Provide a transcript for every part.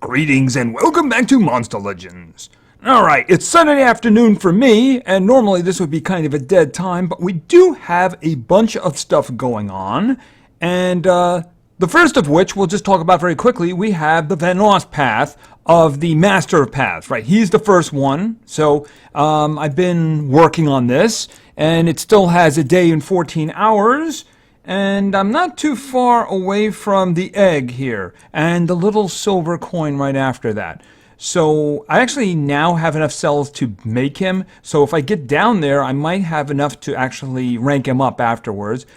Greetings and welcome back to Monster Legends. Alright, it's Sunday afternoon for me, and normally this would be kind of a dead time, but we do have a bunch of stuff going on, and the first of which we'll just talk about very quickly. We have the Vanoss path of the Master of Paths, right? He's the first one, so I've been working on this, and it still has a day and 14 hours, and I'm not too far away from the egg here, and the little silver coin right after that. So I actually now have enough cells to make him, so if I get down there, I might have enough to actually rank him up afterwards.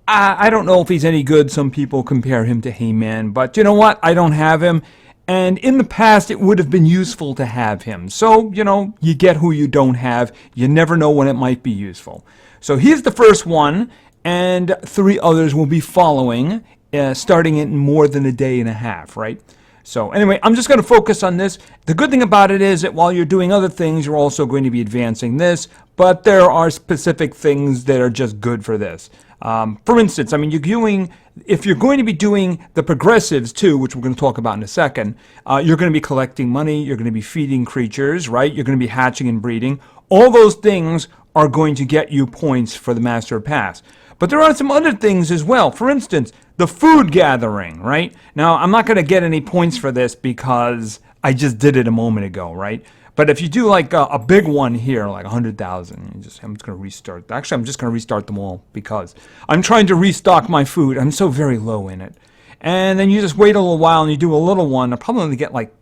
I don't know if he's any good. Some people compare him to He-Man, but you know what? I don't have him, and in the past it would have been useful to have him. So, you know, you get who you don't have. You never know when it might be useful. So he's the first one, and 3 others will be following, starting in more than a day and a half, right? So anyway, I'm just going to focus on this. The good thing about it is that while you're doing other things, you're also going to be advancing this, but there are specific things that are just good for this. For instance, I mean, if you're going to be doing the progressives too, which we're going to talk about in a second, you're going to be collecting money, you're going to be feeding creatures, right? You're going to be hatching and breeding. All those things are going to get you points for the Master of Paths. But there are some other things as well. For instance, the food gathering, right? Now, I'm not going to get any points for this because I just did it a moment ago, right? But if you do like a big one here, like 100,000, I'm just going to restart. Actually, I'm just going to restart them all because I'm trying to restock my food. I'm so very low in it. And then you just wait a little while and you do a little one. I'll probably only get like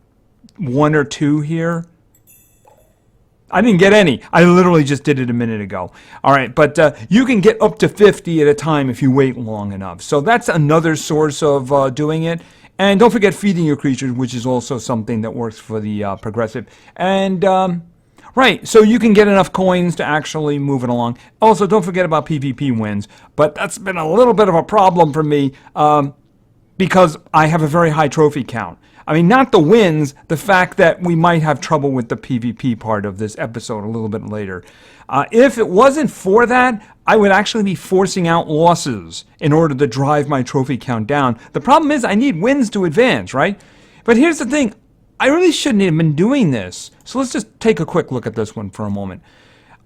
1 or 2 here. I didn't get any. I literally just did it a minute ago. All right, but you can get up to 50 at a time if you wait long enough. So that's another source of doing it. And don't forget feeding your creatures, which is also something that works for the progressive. And, right, so you can get enough coins to actually move it along. Also, don't forget about PvP wins. But that's been a little bit of a problem for me because I have a very high trophy count. I mean, not the wins, the fact that we might have trouble with the PvP part of this episode a little bit later. If it wasn't for that, I would actually be forcing out losses in order to drive my trophy count down. The problem is I need wins to advance, right? But here's the thing. I really shouldn't have been doing this. So let's just take a quick look at this one for a moment.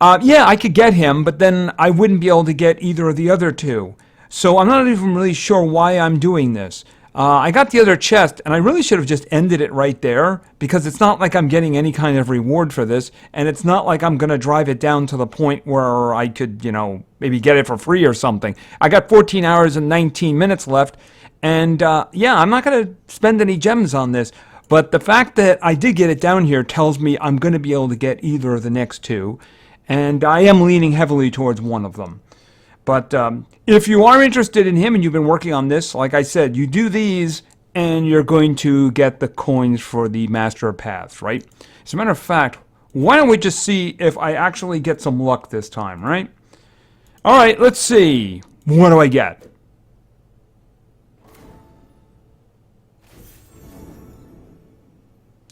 Yeah, I could get him, but then I wouldn't be able to get either of the other 2. So I'm not even really sure why I'm doing this. I got the other chest, and I really should have just ended it right there, because it's not like I'm getting any kind of reward for this, and it's not like I'm going to drive it down to the point where I could, you know, maybe get it for free or something. I got 14 hours and 19 minutes left, and yeah, I'm not going to spend any gems on this, but the fact that I did get it down here tells me I'm going to be able to get either of the next 2, and I am leaning heavily towards one of them. But if you are interested in him and you've been working on this, like I said, you do these and you're going to get the coins for the Master of Paths, right? As a matter of fact, why don't we just see if I actually get some luck this time, right? All right, let's see. What do I get?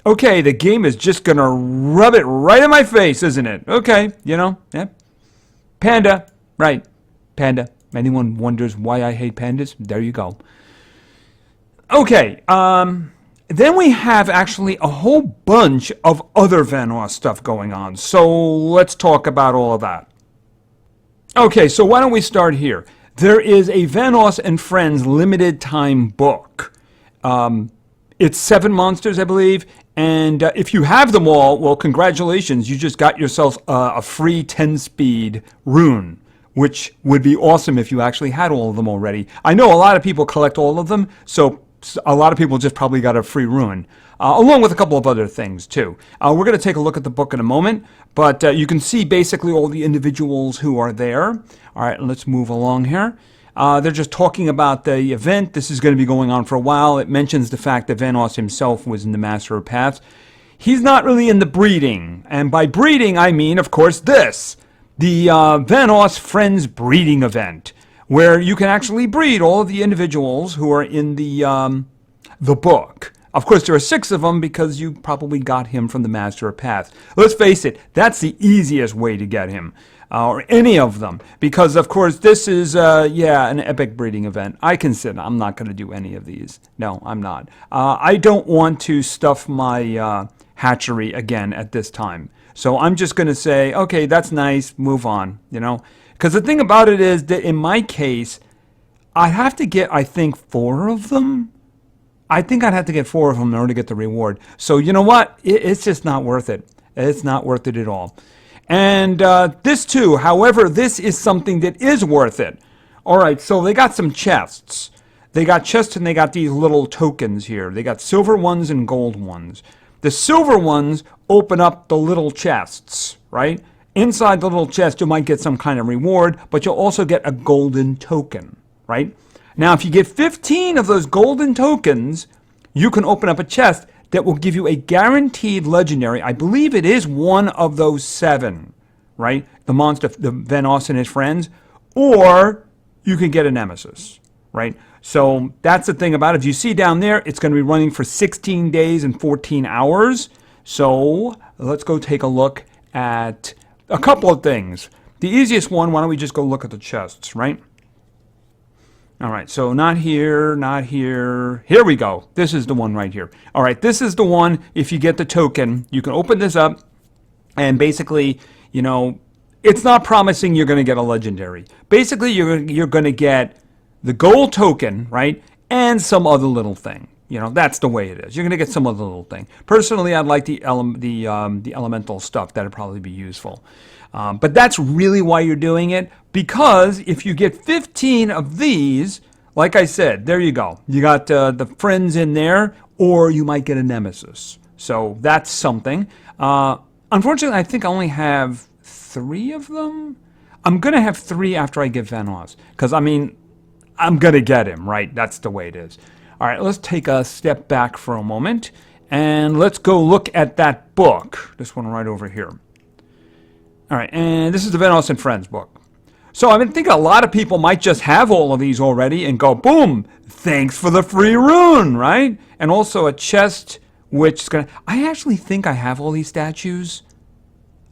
Okay, the game is just going to rub it right in my face, isn't it? Okay, you know, yeah. Panda, right. Panda. Anyone wonders why I hate pandas? There you go. Okay, then we have actually a whole bunch of other Vanoss stuff going on. So let's talk about all of that. Okay, so why don't we start here? There is a Vanoss and Friends limited time book. It's 7 monsters, I believe. And if you have them all, well, congratulations. You just got yourself a free 10-speed rune, which would be awesome if you actually had all of them already. I know a lot of people collect all of them, so a lot of people just probably got a free rune, along with a couple of other things, too. We're going to take a look at the book in a moment, but you can see basically all the individuals who are there. All right, let's move along here. They're just talking about the event. This is going to be going on for a while. It mentions the fact that Vanoss himself was in the Master of Paths. He's not really in the breeding, and by breeding, I mean, of course, this. The Vanoss Friends Breeding Event, where you can actually breed all of the individuals who are in the book. Of course, there are 6 of them because you probably got him from the Master of Paths. Let's face it, that's the easiest way to get him. or any of them, because of course this is an epic breeding event. I'm not going to do any of these. No, I'm not. I don't want to stuff my hatchery again at this time. So I'm just going to say, okay, that's nice, move on, Because the thing about it is that in my case, I have to get, I think, 4 of them. I think I'd have to get 4 of them in order to get the reward. So you know what? It's just not worth it. It's not worth it at all. And this too, however, this is something that is worth it. All right, so they got some chests. They got chests and they got these little tokens here. They got silver ones and gold ones. The silver ones open up the little chests, right? Inside the little chest, you might get some kind of reward, but you'll also get a golden token, right? Now, if you get 15 of those golden tokens, you can open up a chest that will give you a guaranteed legendary. I believe it is one of those 7, right? The monster, the Vanoss and his friends, or you can get a nemesis, right? So that's the thing about it. If you see down there, it's going to be running for 16 days and 14 hours. So let's go take a look at a couple of things. The easiest one, why don't we just go look at the chests, right? All right, so not here, not here. Here we go. This is the one right here. All right, this is the one. If you get the token, you can open this up, and basically, it's not promising you're going to get a legendary. Basically, you're going to get the gold token, right, and some other little thing. That's the way it is. You're going to get some other little thing. Personally, I'd like the elemental stuff. That'd probably be useful. But that's really why you're doing it, because if you get 15 of these, like I said, there you go. You got the friends in there, or you might get a nemesis. So that's something. Unfortunately, I think I only have 3 of them. I'm going to have 3 after I get Vanoss, because, I'm going to get him, right? That's the way it is. All right, let's take a step back for a moment, and let's go look at that book. This one right over here. All right, and this is the Vanoss and Friends book. So I've been thinking a lot of people might just have all of these already and go, boom, thanks for the free rune, right? And also a chest, which is going to... I actually think I have all these statues.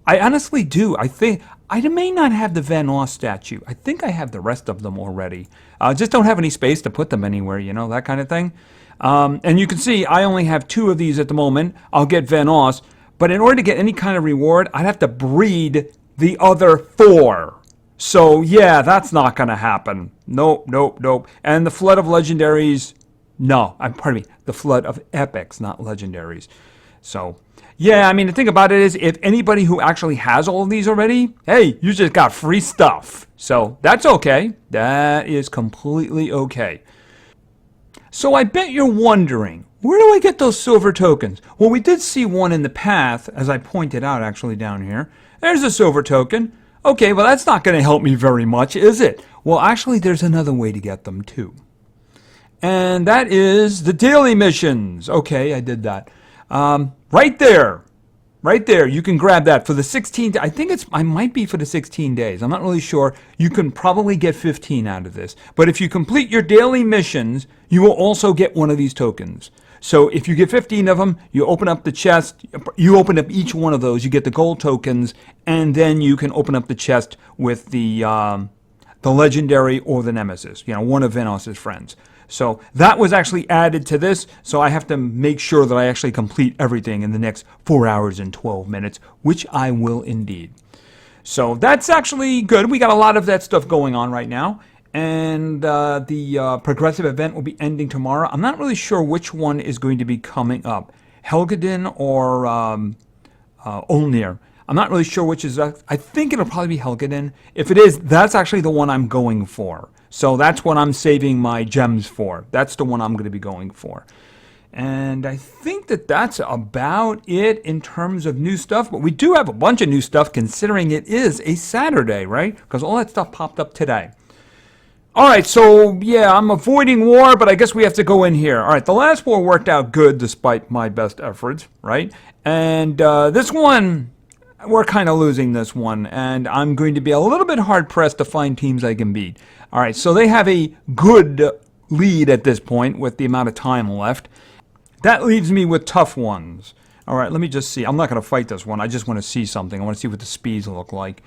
I honestly do. I think... I may not have the Vanoss statue. I think I have the rest of them already. Just don't have any space to put them anywhere, that kind of thing. And you can see I only have 2 of these at the moment. I'll get Vanoss. But in order to get any kind of reward, I'd have to breed the other 4. So, yeah, that's not going to happen. Nope, nope, nope. And the flood of legendaries, no. Pardon me, the flood of epics, not legendaries. So... yeah, the thing about it is, if anybody who actually has all of these already, hey, you just got free stuff. So that's okay. That is completely okay. So I bet you're wondering, where do I get those silver tokens? Well, we did see one in the path, as I pointed out actually down here. There's a silver token. Okay, well, that's not going to help me very much, is it? Well, actually, there's another way to get them, too. And that is the daily missions. Okay, I did that. Right there, you can grab that for the 16, I think I might be for the 16 days. I'm not really sure. You can probably get 15 out of this. But if you complete your daily missions, you will also get one of these tokens. So if you get 15 of them, you open up the chest, you open up each one of those, you get the gold tokens, and then you can open up the chest with the legendary or the nemesis, one of Vanoss's friends. So that was actually added to this, so I have to make sure that I actually complete everything in the next 4 hours and 12 minutes, which I will indeed. So that's actually good. We got a lot of that stuff going on right now, and the progressive event will be ending tomorrow. I'm not really sure which one is going to be coming up, Helgedin or Olnir. I'm not really sure which is. I think it'll probably be Helgedin. If it is, that's actually the one I'm going for. So that's what I'm saving my gems for. That's the one I'm going to be going for. And I think that's about it in terms of new stuff. But we do have a bunch of new stuff considering it is a Saturday, right? Because all that stuff popped up today. All right, so yeah, I'm avoiding war, but I guess we have to go in here. All right, the last war worked out good despite my best efforts, right? And this one... we're kind of losing this one, and I'm going to be a little bit hard-pressed to find teams I can beat. All right, so they have a good lead at this point with the amount of time left. That leaves me with tough ones. All right, let me just see. I'm not going to fight this one. I just want to see something. I want to see what the speeds look like.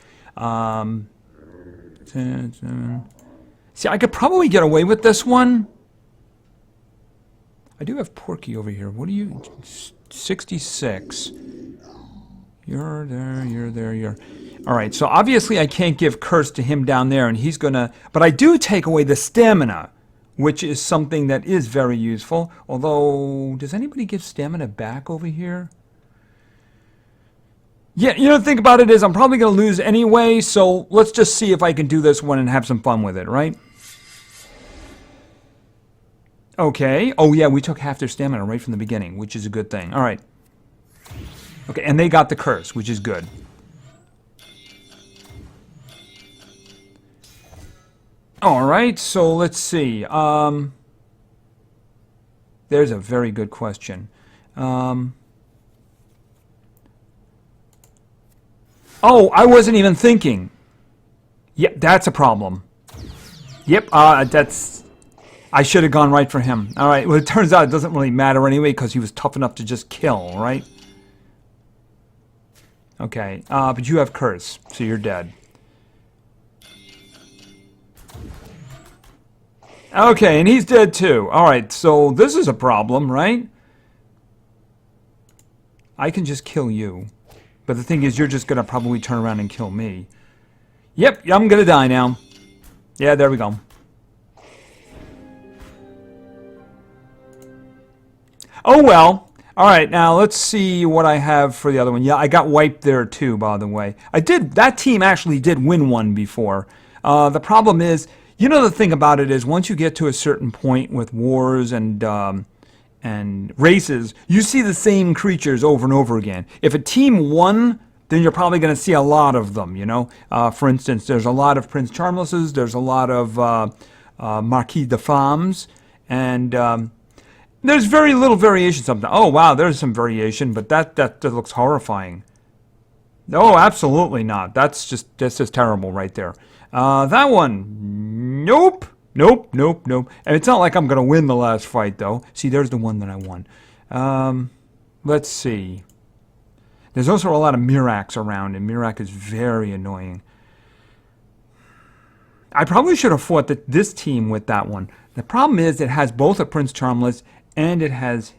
See, I could probably get away with this one. I do have Porky over here. What are you? 66. You're there, you're there, you're... All right, so obviously I can't give Curse to him down there, and he's going to... But I do take away the stamina, which is something that is very useful. Although, does anybody give stamina back over here? Yeah, you know, the thing about it is I'm probably going to lose anyway, so let's just see if I can do this one and have some fun with it, right? Okay. Oh, yeah, we took half their stamina right from the beginning, which is a good thing. All right. Okay, and they got the curse, which is good. All right, so let's see. There's a very good question. Oh, I wasn't even thinking. Yep, that's a problem. Yep, that's... I should have gone right for him. All right, well, it turns out it doesn't really matter anyway because he was tough enough to just kill, right? Okay, but you have curse, so you're dead. Okay, and he's dead too. All right, so this is a problem, right? I can just kill you. But the thing is, you're just going to probably turn around and kill me. Yep, I'm going to die now. Yeah, there we go. Oh, well. All right, now let's see what I have for the other one. Yeah, I got wiped there too, by the way. That team actually did win one before. The problem is, you know, the thing about it is once you get to a certain point with wars and races, you see the same creatures over and over again. If a team won, then you're probably going to see a lot of them, you know. For instance, there's a lot of Prince Charmlesses, there's a lot of Marquis de Femmes, and there's very little variation sometimes. Oh, wow, there's some variation, but that looks horrifying. No, absolutely not. That's just terrible right there. That one, nope. Nope. And it's not like I'm going to win the last fight, though. See, there's the one that I won. Let's see. There's also a lot of Miracs around, and Mirac is very annoying. I probably should have fought this team with that one. The problem is it has both a Prince Charmless and it has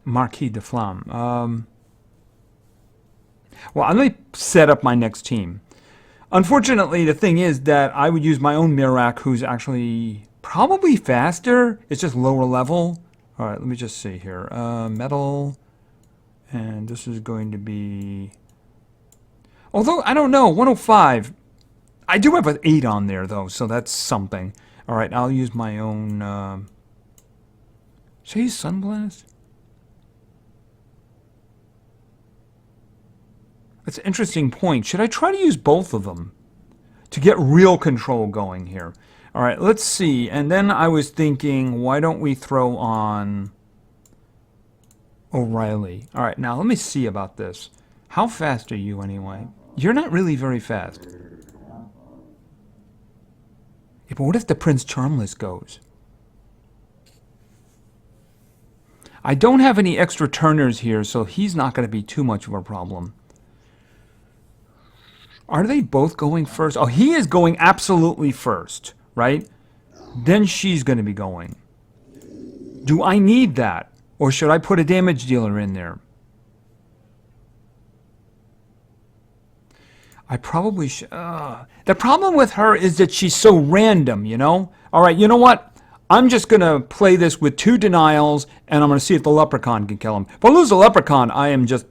Marquis de Flamme. Well, let me set up my next team. Unfortunately, the thing is that I would use my own Mirac, who's actually probably faster. It's just lower level. All right, let me just see here. Metal, and this is going to be... Although, I don't know, 105. I do have an 8 on there, though, so that's something. All right, I'll use my own... Should I use Sunblast? That's an interesting point. Should I try to use both of them to get real control going here? All right, let's see. And then I was thinking, why don't we throw on O'Reilly? All right, now let me see about this. How fast are you anyway? You're not really very fast. Yeah, but what if the Prince Charmless goes? I don't have any extra turners here, so he's not going to be too much of a problem. Are they both going first? Oh, he is going absolutely first, right? Then she's going to be going. Do I need that? Or should I put a damage dealer in there? I probably should. The problem with her is that she's so random, you know? All right, you know what? I'm just going to play this with 2 denials, and I'm going to see if the leprechaun can kill him. If I lose the leprechaun, I am just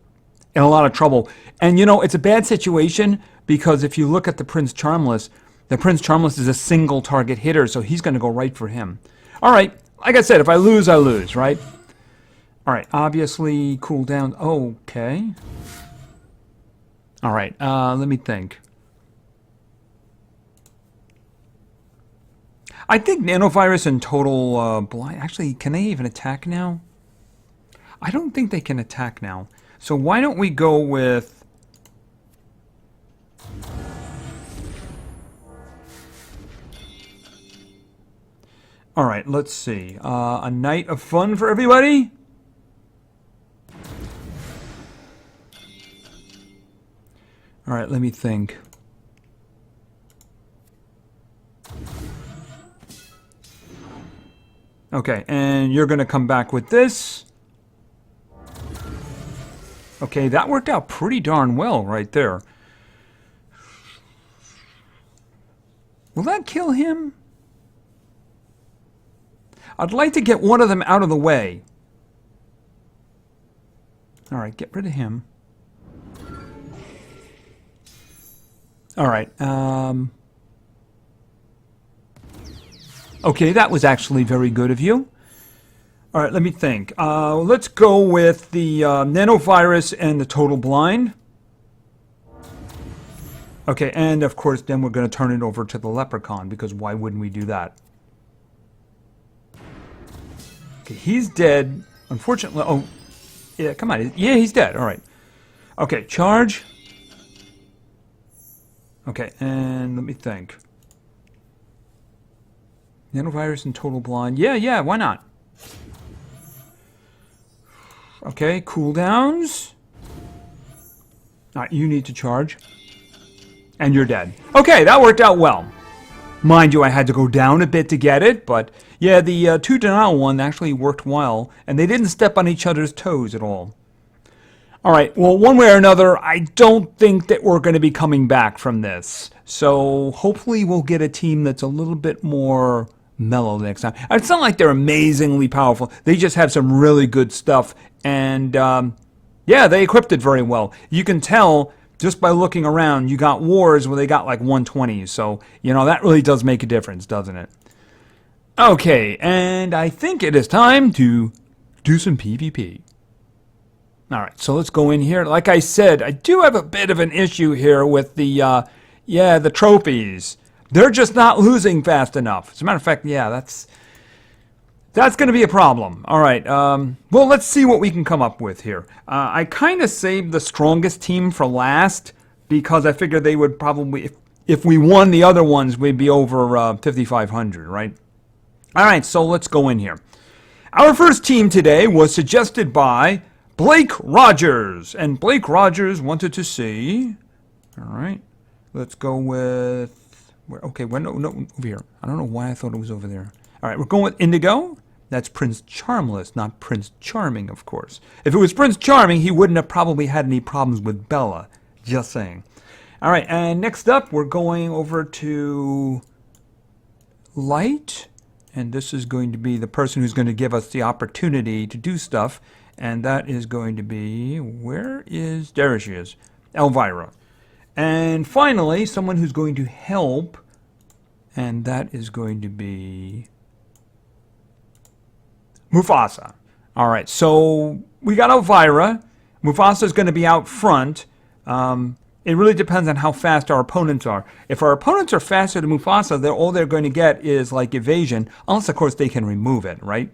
in a lot of trouble. And, you know, it's a bad situation because if you look at the Prince Charmless is a single target hitter, so he's going to go right for him. All right, like I said, if I lose, I lose, right? All right, obviously, cool down. Okay. All right, let me think. I think Nanovirus and Total Blind... Actually, can they even attack now? I don't think they can attack now. So why don't we go with... All right, let's see. A night of fun for everybody? All right, let me think. Okay, and you're going to come back with this. Okay, that worked out pretty darn well right there. Will that kill him? I'd like to get one of them out of the way. All right, get rid of him. All right. Okay, that was actually very good of you. All right, let me think. Let's go with the nanovirus and the total blind. Okay, and of course, then we're going to turn it over to the leprechaun, because why wouldn't we do that? Okay, he's dead. Unfortunately, oh, yeah, come on. Yeah, he's dead. All right. Okay, charge. Okay, and let me think. Nanovirus and total blind. Yeah, why not? Okay, cooldowns. All right, you need to charge. And you're dead. Okay, that worked out well. Mind you, I had to go down a bit to get it, but yeah, the 2 denial one actually worked well, and they didn't step on each other's toes at all. All right, well, one way or another, I don't think that we're going to be coming back from this. So hopefully we'll get a team that's a little bit more mellow next time. It's not like they're amazingly powerful. They just have some really good stuff, and yeah, they equipped it very well. You can tell just by looking around, you got wars where they got like 120. So, you know, that really does make a difference, doesn't it? Okay, and I think it is time to do some PvP. All right, so let's go in here. Like I said, I do have a bit of an issue here with the, the trophies. They're just not losing fast enough. As a matter of fact, yeah, that's going to be a problem. All right, well, let's see what we can come up with here. I kind of saved the strongest team for last because I figured they would probably, if we won the other ones, we'd be over 5,500, right? All right, so let's go in here. Our first team today was suggested by Blake Rogers, and Blake Rogers wanted to see. All right, let's go with. Okay, no, over here. I don't know why I thought it was over there. All right, we're going with Indigo. That's Prince Charmless, not Prince Charming, of course. If it was Prince Charming, he wouldn't have probably had any problems with Bella. Just saying. All right, and next up, we're going over to Light, and this is going to be the person who's going to give us the opportunity to do stuff. And that is going to be, there she is, Elvira. And finally, someone who's going to help, and that is going to be Mufasa. All right, so we got Elvira. Mufasa is going to be out front. It really depends on how fast our opponents are. If our opponents are faster than Mufasa, all they're going to get is like evasion, unless, of course, they can remove it, right?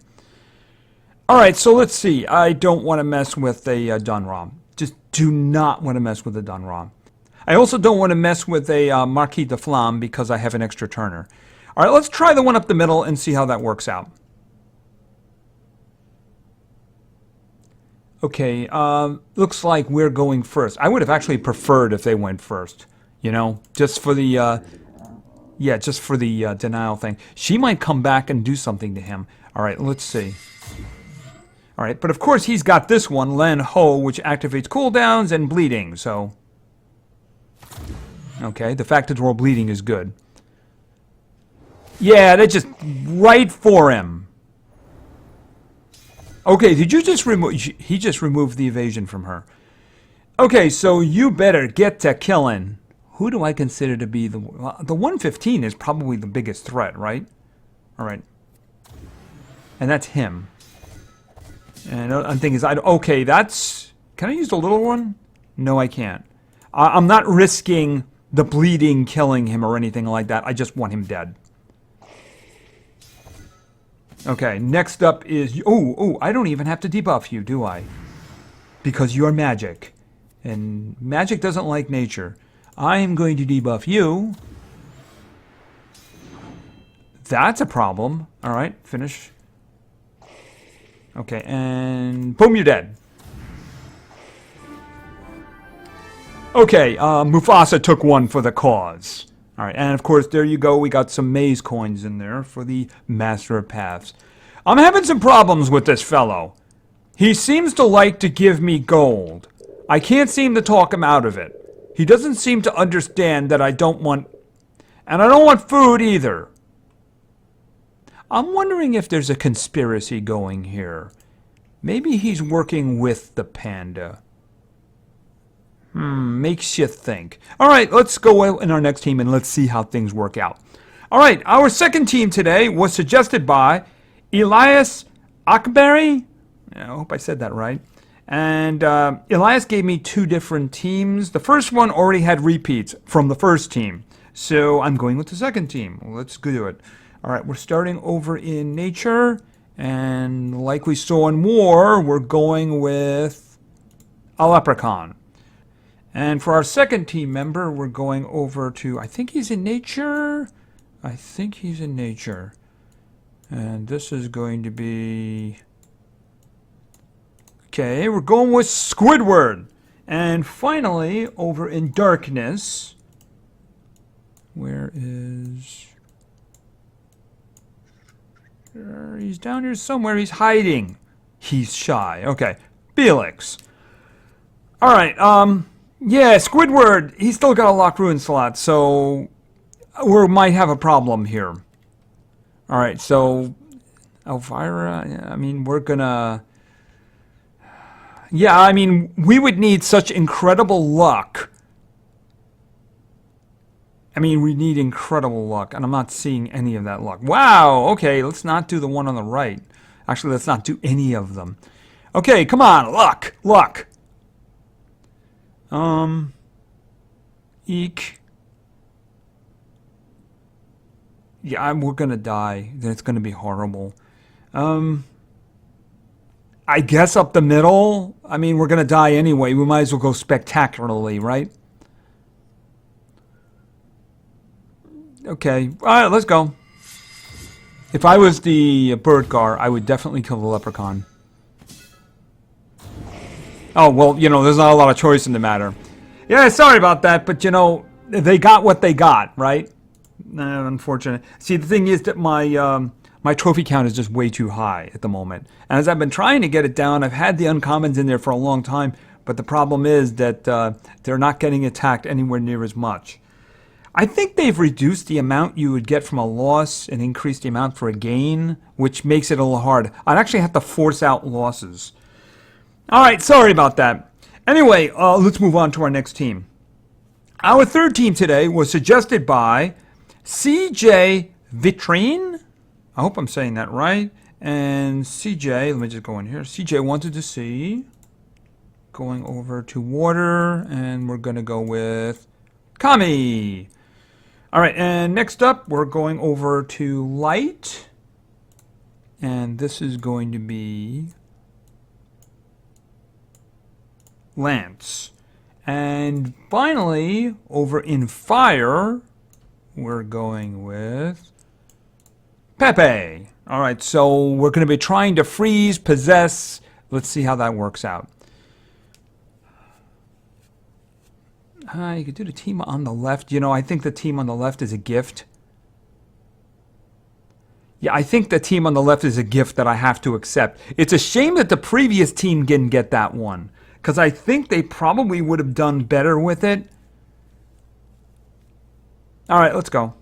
All right, so let's see. I don't want to mess with a Dunram. Just do not want to mess with a Dunram. I also don't want to mess with a Marquis de Flamme because I have an extra turner. All right, let's try the one up the middle and see how that works out. Okay, looks like we're going first. I would have actually preferred if they went first, you know, just for the, denial thing. She might come back and do something to him. All right, let's see. All right, but of course he's got this one, Len Ho, which activates cooldowns and bleeding, so. Okay, the fact that we're all bleeding is good. Yeah, that's just right for him. Okay, did you just remove, he just removed the evasion from her. Okay, so you better get to killing. Who do I consider to be the 115 is probably the biggest threat, right? All right. And that's him. And I'm thinking, okay, that's... Can I use the little one? No, I can't. I'm not risking the bleeding killing him or anything like that. I just want him dead. Okay, next up is... Oh, I don't even have to debuff you, do I? Because you're magic. And magic doesn't like nature. I am going to debuff you. That's a problem. All right, finish. Okay, and boom, you're dead. Okay, Mufasa took one for the cause. All right, and of course, there you go. We got some maize coins in there for the Master of Paths. I'm having some problems with this fellow. He seems to like to give me gold. I can't seem to talk him out of it. He doesn't seem to understand that I don't want... And I don't want food either. I'm wondering if there's a conspiracy going here. Maybe he's working with the panda. Makes you think. All right, let's go in our next team and let's see how things work out. All right, our second team today was suggested by Elias Akbari. I hope I said that right. And Elias gave me two different teams. The first one already had repeats from the first team. So I'm going with the second team. Let's do it. All right, we're starting over in nature. And like we saw in war, we're going with a leprechaun. And for our second team member, we're going over to, I think he's in nature. I think he's in nature. And this is going to be... Okay, we're going with Squidward. And finally, over in darkness, where is... He's down here somewhere. He's hiding. He's shy. Okay, Felix. All right, yeah, Squidward, he's still got a locked ruin slot, so we might have a problem here. All right, so Elvira, I mean, we're gonna... Yeah, I mean, we would need such incredible luck. I mean, we need incredible luck, and I'm not seeing any of that luck. Wow, okay, let's not do the one on the right. Actually, let's not do any of them. Okay, come on, luck, luck. Eek. Yeah, we're gonna die. Then it's gonna be horrible. I guess up the middle. I mean, we're gonna die anyway. We might as well go spectacularly, right? Okay. All right, let's go. If I was the Birdgar, I would definitely kill the leprechaun. Oh, well, you know, there's not a lot of choice in the matter. Yeah, sorry about that, but, you know, they got what they got, right? Unfortunate. See, the thing is that my trophy count is just way too high at the moment. And as I've been trying to get it down, I've had the uncommons in there for a long time, but the problem is that they're not getting attacked anywhere near as much. I think they've reduced the amount you would get from a loss and increased the amount for a gain, which makes it a little hard. I'd actually have to force out losses. All right, sorry about that. Anyway, let's move on to our next team. Our third team today was suggested by CJ Vitrine. I hope I'm saying that right. And CJ, let me just go in here. CJ wanted to see. Going over to water, and we're going to go with Kami. All right, and next up, we're going over to light. And this is going to be Lance. And finally, over in fire, we're going with Pepe. All right, so we're going to be trying to freeze, possess. Let's see how that works out. You could do the team on the left. You know, I think the team on the left is a gift. Yeah, I think the team on the left is a gift that I have to accept. It's a shame that the previous team didn't get that one, because I think they probably would have done better with it. All right, let's go.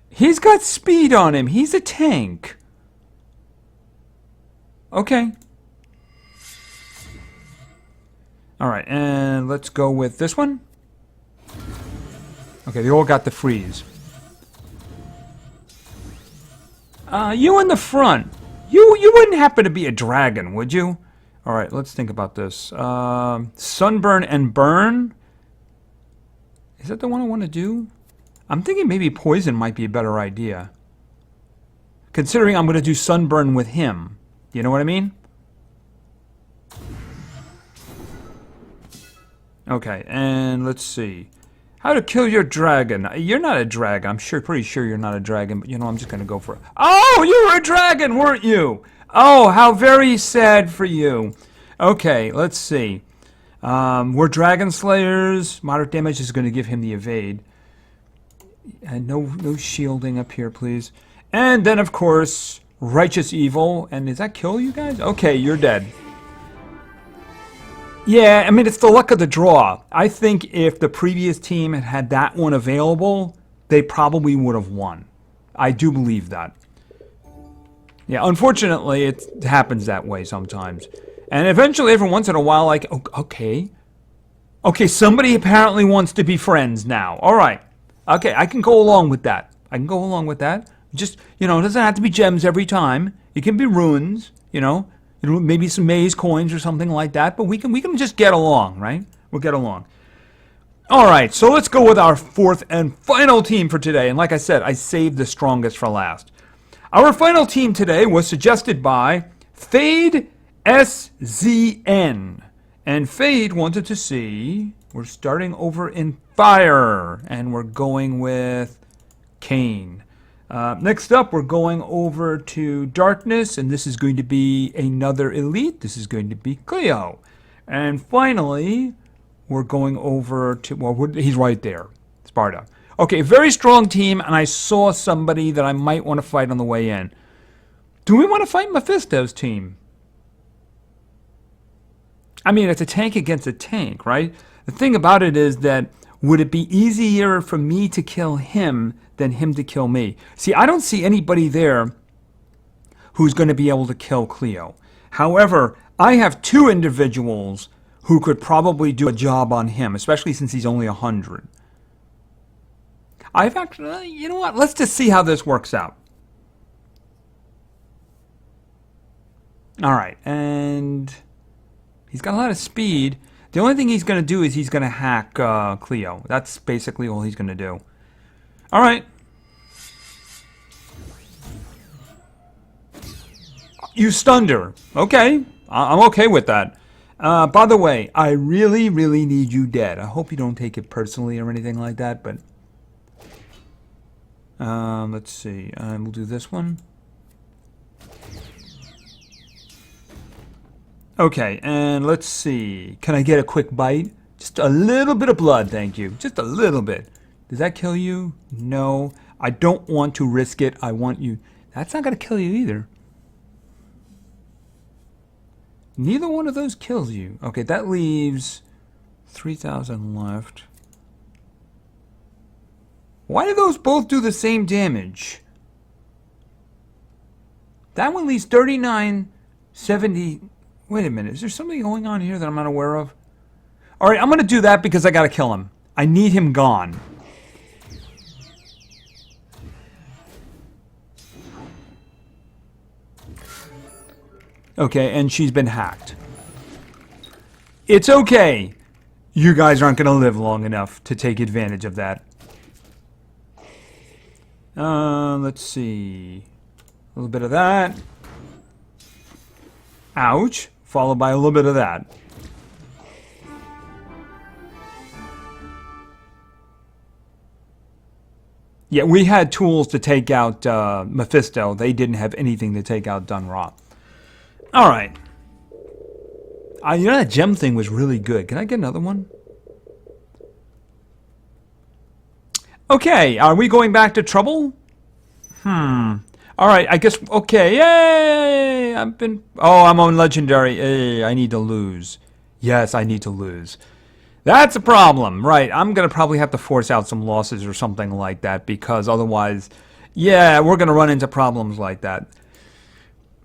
He's got speed on him. He's a tank. Okay. All right, and let's go with this one. Okay, they all got the freeze. You in the front. You wouldn't happen to be a dragon, would you? All right, let's think about this. Sunburn and burn. Is that the one I want to do? I'm thinking maybe poison might be a better idea. Considering I'm going to do sunburn with him. You know what I mean? Okay, and let's see. How to kill your dragon. You're not a dragon. I'm pretty sure you're not a dragon, but you know, I'm just going to go for it. Oh, you were a dragon, weren't you? Oh, how very sad for you. Okay, let's see. We're Dragon Slayers. Moderate damage is going to give him the evade. And no shielding up here, please. And then, of course, Righteous Evil. And does that kill you guys? Okay, you're dead. Yeah, I mean, it's the luck of the draw. I think if the previous team had had that one available, they probably would have won. I do believe that. Yeah, unfortunately, it happens that way sometimes. And eventually, every once in a while, like, okay, somebody apparently wants to be friends now. All right. Okay, I can go along with that. Just, it doesn't have to be gems every time. It can be runes, maybe some maize coins or something like that. But we can just get along, right? We'll get along. All right, so let's go with our fourth and final team for today. And like I said, I saved the strongest for last. Our final team today was suggested by Fade SZN. And Fade wanted to see, we're starting over in Fire, and we're going with Kane. Next up, we're going over to Darkness, and this is going to be another Elite. This is going to be Cleo. And finally, we're going over to, well, he's right there, Sparta. Okay, very strong team, and I saw somebody that I might want to fight on the way in. Do we want to fight Mephisto's team? I mean, it's a tank against a tank, right? The thing about it is that would it be easier for me to kill him than him to kill me? See, I don't see anybody there who's going to be able to kill Cleo. However, I have two individuals who could probably do a job on him, especially since he's only 100. I've actually, you know what? Let's just see how this works out. All right, and he's got a lot of speed. The only thing he's going to do is he's going to hack Cleo. That's basically all he's going to do. All right. You stunned her. Okay. I'm okay with that. By the way, I really, really need you dead. I hope you don't take it personally or anything like that, but... let's see. We'll do this one. Okay, and let's see. Can I get a quick bite? Just a little bit of blood, thank you. Just a little bit. Does that kill you? No. I don't want to risk it. I want you... That's not going to kill you either. Neither one of those kills you. Okay, that leaves 3,000 left. Why do those both do the same damage? That one leaves 3970... Wait a minute, is there something going on here that I'm not aware of? Alright, I'm going to do that because I got to kill him. I need him gone. Okay, and she's been hacked. It's okay. You guys aren't going to live long enough to take advantage of that. Let's see. A little bit of that. Ouch. Followed by a little bit of that. Yeah, we had tools to take out Mephisto. They didn't have anything to take out Dunra. All right. You know, that gem thing was really good. Can I get another one? Okay, are we going back to trouble? All right, I guess, okay, yay! I'm on legendary. Hey, I need to lose. Yes, I need to lose. That's a problem, right? I'm going to probably have to force out some losses or something like that because otherwise, yeah, we're going to run into problems like that.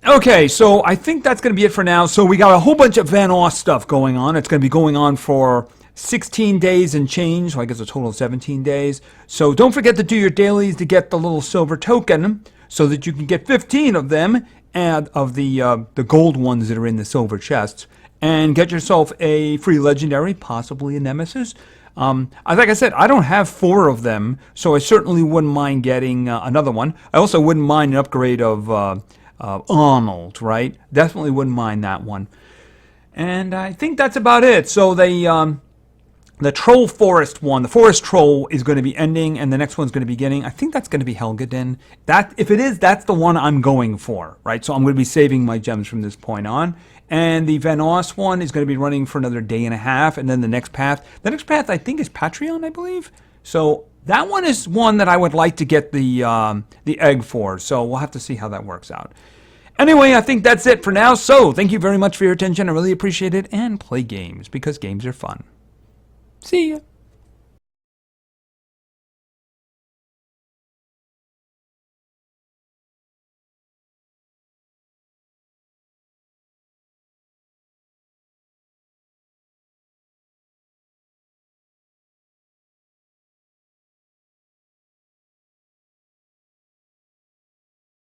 Okay, so I think that's going to be it for now. So we got a whole bunch of Vanoss stuff going on. It's going to be going on for 16 days and change, so I guess a total of 17 days. So don't forget to do your dailies to get the little silver token so that you can get 15 of them and of the gold ones that are in the silver chests and get yourself a free legendary, possibly a nemesis. Like I said, I don't have 4 of them, so I certainly wouldn't mind getting another one. I also wouldn't mind an upgrade of Arnold, right? Definitely wouldn't mind that one. And I think that's about it. So they The Troll Forest one, the Forest Troll is going to be ending, and the next one's going to be beginning. I think that's going to be Helgeden. That, if it is, that's the one I'm going for, right? So I'm going to be saving my gems from this point on. And the Vanoss one is going to be running for another day and a half, and then the next path I think is Patreon, I believe. So that one is one that I would like to get the egg for. So we'll have to see how that works out. Anyway, I think that's it for now. So thank you very much for your attention. I really appreciate it, and play games because games are fun. See ya.